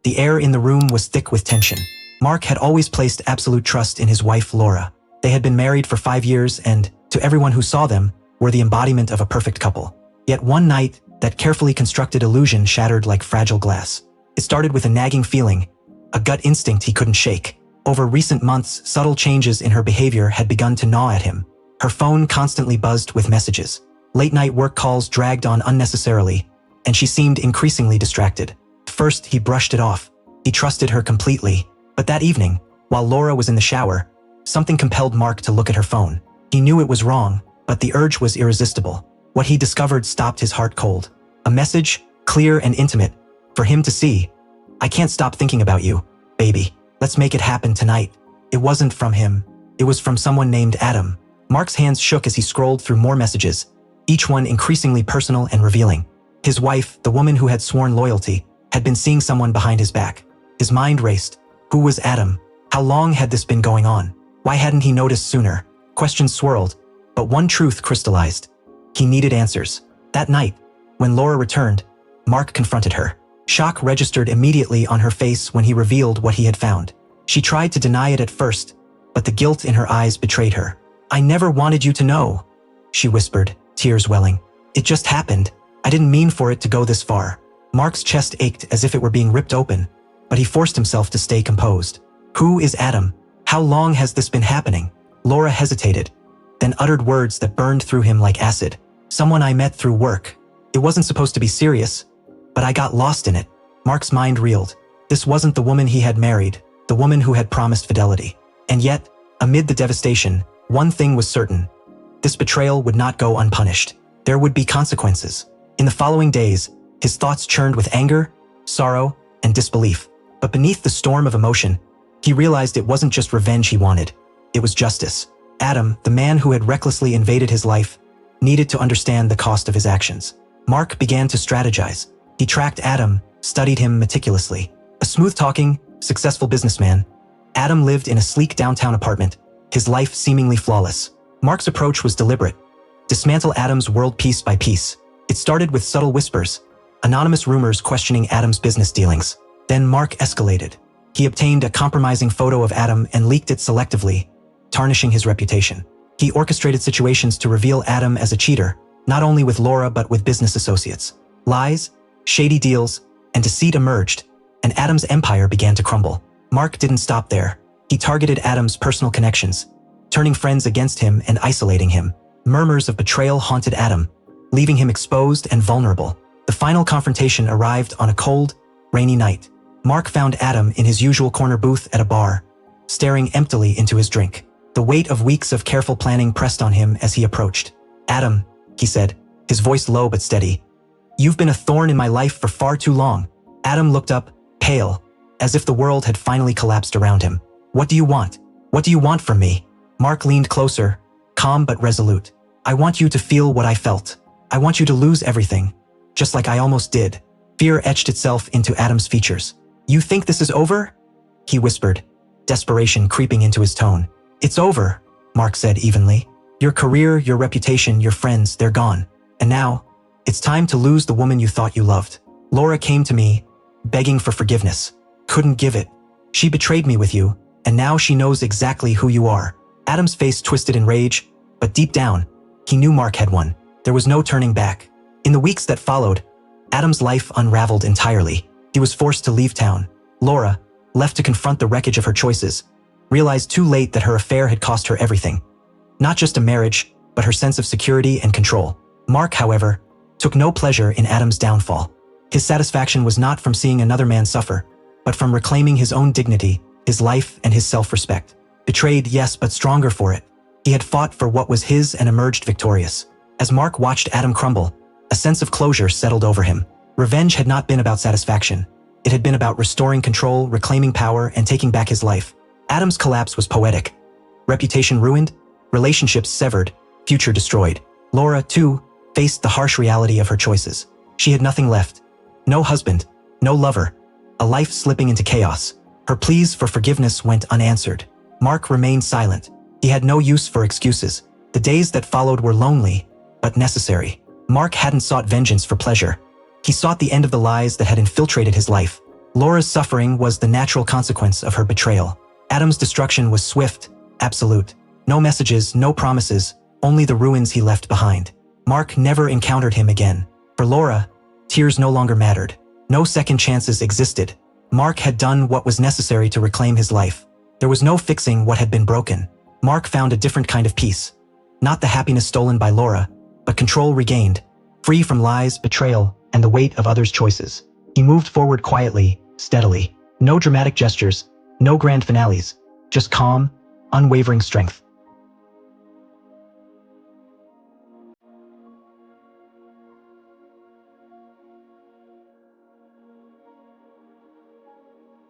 The air in the room was thick with tension. Mark had always placed absolute trust in his wife, Laura. They had been married for 5 years and, to everyone who saw them, were the embodiment of a perfect couple. Yet one night, that carefully constructed illusion shattered like fragile glass. It started with a nagging feeling, a gut instinct he couldn't shake. Over recent months, subtle changes in her behavior had begun to gnaw at him. Her phone constantly buzzed with messages. Late-night work calls dragged on unnecessarily, and she seemed increasingly distracted. First, he brushed it off. He trusted her completely. But that evening, while Laura was in the shower, something compelled Mark to look at her phone. He knew it was wrong, but the urge was irresistible. What he discovered stopped his heart cold. A message, clear and intimate, for him to see. "I can't stop thinking about you, baby. Let's make it happen tonight." It wasn't from him. It was from someone named Adam. Mark's hands shook as he scrolled through more messages, each one increasingly personal and revealing. His wife, the woman who had sworn loyalty, had been seeing someone behind his back. His mind raced. Who was Adam? How long had this been going on? Why hadn't he noticed sooner? Questions swirled, but one truth crystallized. He needed answers. That night, when Laura returned, Mark confronted her. Shock registered immediately on her face when he revealed what he had found. She tried to deny it at first, but the guilt in her eyes betrayed her. "I never wanted you to know," she whispered, tears welling. "It just happened. I didn't mean for it to go this far." Mark's chest ached as if it were being ripped open, but he forced himself to stay composed. "Who is Adam? How long has this been happening?" Laura hesitated, then uttered words that burned through him like acid. "Someone I met through work. It wasn't supposed to be serious, but I got lost in it." Mark's mind reeled. This wasn't the woman he had married, the woman who had promised fidelity. And yet, amid the devastation, one thing was certain. This betrayal would not go unpunished. There would be consequences. In the following days, his thoughts churned with anger, sorrow, and disbelief. But beneath the storm of emotion, he realized it wasn't just revenge he wanted. It was justice. Adam, the man who had recklessly invaded his life, needed to understand the cost of his actions. Mark began to strategize. He tracked Adam, studied him meticulously. A smooth-talking, successful businessman, Adam lived in a sleek downtown apartment, his life seemingly flawless. Mark's approach was deliberate. Dismantle Adam's world piece by piece. It started with subtle whispers, anonymous rumors questioning Adam's business dealings. Then Mark escalated. He obtained a compromising photo of Adam and leaked it selectively, tarnishing his reputation. He orchestrated situations to reveal Adam as a cheater, not only with Laura but with business associates. Lies, shady deals, and deceit emerged, and Adam's empire began to crumble. Mark didn't stop there. He targeted Adam's personal connections, turning friends against him and isolating him. Murmurs of betrayal haunted Adam, leaving him exposed and vulnerable. The final confrontation arrived on a cold, rainy night. Mark found Adam in his usual corner booth at a bar, staring emptily into his drink. The weight of weeks of careful planning pressed on him as he approached. "Adam," he said, his voice low but steady, "you've been a thorn in my life for far too long." Adam looked up, pale, as if the world had finally collapsed around him. "What do you want? What do you want from me?" Mark leaned closer, calm but resolute. "I want you to feel what I felt. I want you to lose everything, just like I almost did." Fear etched itself into Adam's features. "You think this is over?" he whispered, desperation creeping into his tone. "It's over," Mark said evenly. "Your career, your reputation, your friends, they're gone. And now, it's time to lose the woman you thought you loved. Laura came to me, begging for forgiveness. Couldn't give it. She betrayed me with you, and now she knows exactly who you are." Adam's face twisted in rage, but deep down, he knew Mark had won. There was no turning back. In the weeks that followed, Adam's life unraveled entirely. He was forced to leave town. Laura, left to confront the wreckage of her choices, realized too late that her affair had cost her everything. Not just a marriage, but her sense of security and control. Mark, however, took no pleasure in Adam's downfall. His satisfaction was not from seeing another man suffer, but from reclaiming his own dignity, his life, and his self-respect. Betrayed, yes, but stronger for it. He had fought for what was his and emerged victorious. As Mark watched Adam crumble, a sense of closure settled over him. Revenge had not been about satisfaction. It had been about restoring control, reclaiming power, and taking back his life. Adam's collapse was poetic. Reputation ruined, relationships severed, future destroyed. Laura, too, faced the harsh reality of her choices. She had nothing left. No husband, no lover, a life slipping into chaos. Her pleas for forgiveness went unanswered. Mark remained silent. He had no use for excuses. The days that followed were lonely, but necessary. Mark hadn't sought vengeance for pleasure. He sought the end of the lies that had infiltrated his life. Laura's suffering was the natural consequence of her betrayal. Adam's destruction was swift, absolute. No messages, no promises, only the ruins he left behind. Mark never encountered him again. For Laura, tears no longer mattered. No second chances existed. Mark had done what was necessary to reclaim his life. There was no fixing what had been broken. Mark found a different kind of peace. Not the happiness stolen by Laura, but control regained, free from lies, betrayal, and the weight of others' choices. He moved forward quietly, steadily. No dramatic gestures, no grand finales, just calm, unwavering strength.